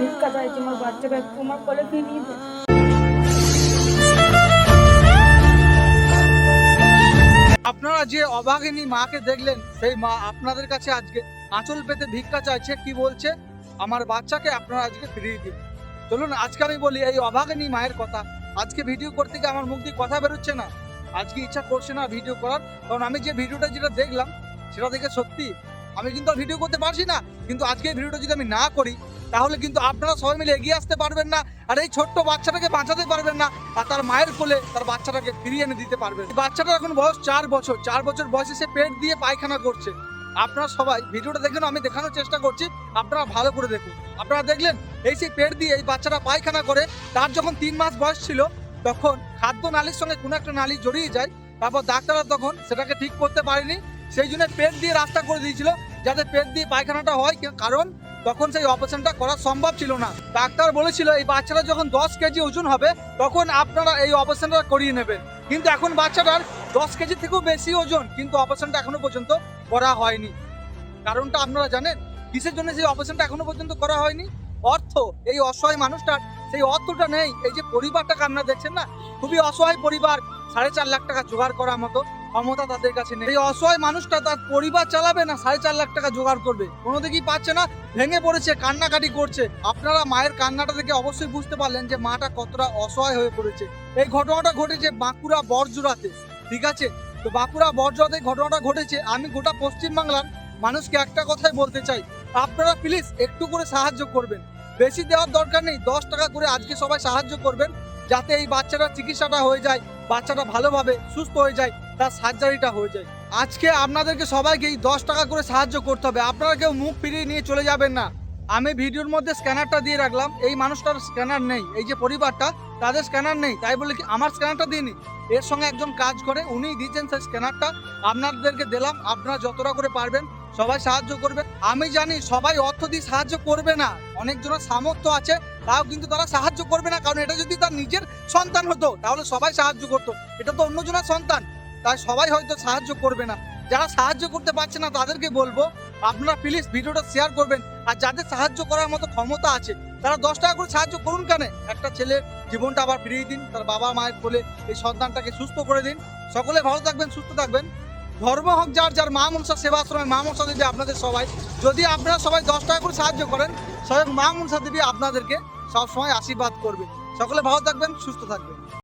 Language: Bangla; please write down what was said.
ভিক্ষা চাইছি, আমার বাচ্চাকে একটু আমার কোলে ফিরিয়ে দে। আপনারা যে অভাগিনী মাকে দেখলেন, সেই মা আপনাদের কাছে আজকে আঁচল পেতে ভিক্ষা চাইছে। কি বলছে? আমার বাচ্চাকে আপনারা আজকে ফিরিয়ে দিন। চলুন আজকে আমি বলি এই অভাগিনী মায়ের কথা। আজকে ভিডিও করতে গিয়ে আমার মুখ দিয়ে কথা বেরোচ্ছে না, আজকে ইচ্ছা করছে না ভিডিও করার। কারণ আমি যে ভিডিওটা যেটা দেখলাম সেটা দেখে সত্যি আমি কিন্তু আর ভিডিও করতে পারছি না। কিন্তু আজকে এই ভিডিওটা যদি আমি না করি তাহলে কিন্তু আপনারা সবাই মিলে এগিয়ে আসতে পারবেন না, আর এই ছোট্ট বাচ্চাটাকে বাঁচাতে পারবেন না, আর তার মায়ের কোলে তার বাচ্চাটাকে ফিরিয়ে এনে দিতে পারবেন। বাচ্চাটার এখন বয়স 4 বছর। 4 বছর বয়সে সে পেট দিয়ে পায়খানা করছে। আপনারা সবাই ভিডিওটা দেখেন, আমি দেখানোর চেষ্টা করছি, আপনারা ভালো করে দেখুন। আপনারা দেখলেন এই সেই পেট দিয়ে এই বাচ্চাটা পায়খানা করে। তার যখন 3 মাস বয়স ছিল তখন খাদ্য নালীর সঙ্গে কোনো একটা নালী জড়িয়ে যায়। তারপর ডাক্তাররা তখন সেটাকে ঠিক করতে পারেনি, সেই জন্য পেট দিয়ে রাস্তা করে দিয়েছিল যাতে পেট দিয়ে পায়খানাটা হয়, কারণ তখন সেই অপারেশনটা করা সম্ভব ছিল না। ডাক্তার বলেছিল এই বাচ্চাটা যখন 10 কেজি ওজন হবে তখন আপনারা এই অপারেশনটা করিয়ে নেবেন। কিন্তু এখন বাচ্চাটার 10 কেজি থেকেও বেশি ওজন, কিন্তু অপারেশনটা এখনো পর্যন্ত করা হয়নি। কারণটা আপনারা জানেন কিসের জন্য সেই অপারেশনটা এখনো পর্যন্ত করা হয়নি? অর্থ। এই অসহায় মানুষটার সেই অর্থটা নেই। এই যে পরিবারটাকে আপনারা দেখছেন না, খুবই অসহায় পরিবার, 4.5 লাখ টাকা জোগাড় করার মতো ক্ষমতা তাদের কাছে নেই। এই অসহায় মানুষটা তার পরিবার চালাবে না 4.5 লাখ টাকা জোগাড় করবে, কোনো দিকেই পাচ্ছে না, ভেঙে পড়েছে, কান্নাকাটি করছে। আপনারা মায়ের কান্নাটা দেখে অবশ্যই বুঝতে পারলেন যে মাটা কতটা অসহায় হয়ে পড়েছে। এই ঘটনাটা ঘটেছে বাঁকুড়া বড়জোড়াতে, ঠিক আছে? তো বাঁকুড়া বড়জোড়াতে ঘটনাটা ঘটেছে। আমি গোটা পশ্চিমবাংলার মানুষকে একটা কথাই বলতে চাই, আপনারা প্লিজ একটু করে সাহায্য করবেন। বেশি দেওয়ার দরকার নেই, 10 টাকা করে আজকে সবাই সাহায্য করবেন, যাতে এই বাচ্চাটার চিকিৎসাটা হয়ে যায়, বাচ্চাটা ভালোভাবে সুস্থ হয়ে যায়, তার সার্জারিটা হয়ে যায়। আজকে আপনাদেরকে সবাইকেই 10 টাকা করে সাহায্য করতে হবে। আপনারা কেউ মুখ ফিরিয়ে নিয়ে চলে যাবেন না। আমি ভিডিওর মধ্যে স্ক্যানারটা দিয়ে রাখলাম, এই মানুষটার স্ক্যানার নেই, এই যে পরিবারটা তাদের স্ক্যানার নেই, তাই বলে কি আমার স্ক্যানারটা দিইনি? এর সঙ্গে একজন কাজ করে, উনি দিয়েছেন সেই স্ক্যানারটা, আপনাদেরকে দিলাম। আপনারা যতটা করে পারবেন সবাই সাহায্য করবেন। আমি জানি সবাই অর্থ দিয়ে সাহায্য করবে না, অনেকজনের সামর্থ্য আছে, তাও কিন্তু তারা সাহায্য করবে না। কারণ এটা যদি তার নিজের সন্তান হতো তাহলে সবাই সাহায্য করতো, এটা তো অন্যজনের সন্তান, তাই সবাই হয়তো সাহায্য করবে না। যারা সাহায্য করতে পারছে না তাদেরকে বলবো আপনারা প্লিজ ভিডিওটা শেয়ার করবেন, আর যাদের সাহায্য করার মতো ক্ষমতা আছে তারা 10 টাকা করে সাহায্য করুন। কেন? একটা ছেলের জীবনটা আবার ফিরিয়ে দিন, তার বাবা মায়ের কোলে এই সন্তানটাকে সুস্থ করে দিন। সকলে ভালো থাকবেন, সুস্থ থাকবেন। ধর্ম হোক যার যার, মা মনসা সেবাশ্রমে মা মনসা দেবী আপনাদের সবাই, যদি আপনারা সবাই 10 টাকা করে সাহায্য করেন, স্বয়ং মা মনসা দেবী আপনাদেরকে সবসময় আশীর্বাদ করবে। সকলে ভালো থাকবেন, সুস্থ থাকবেন।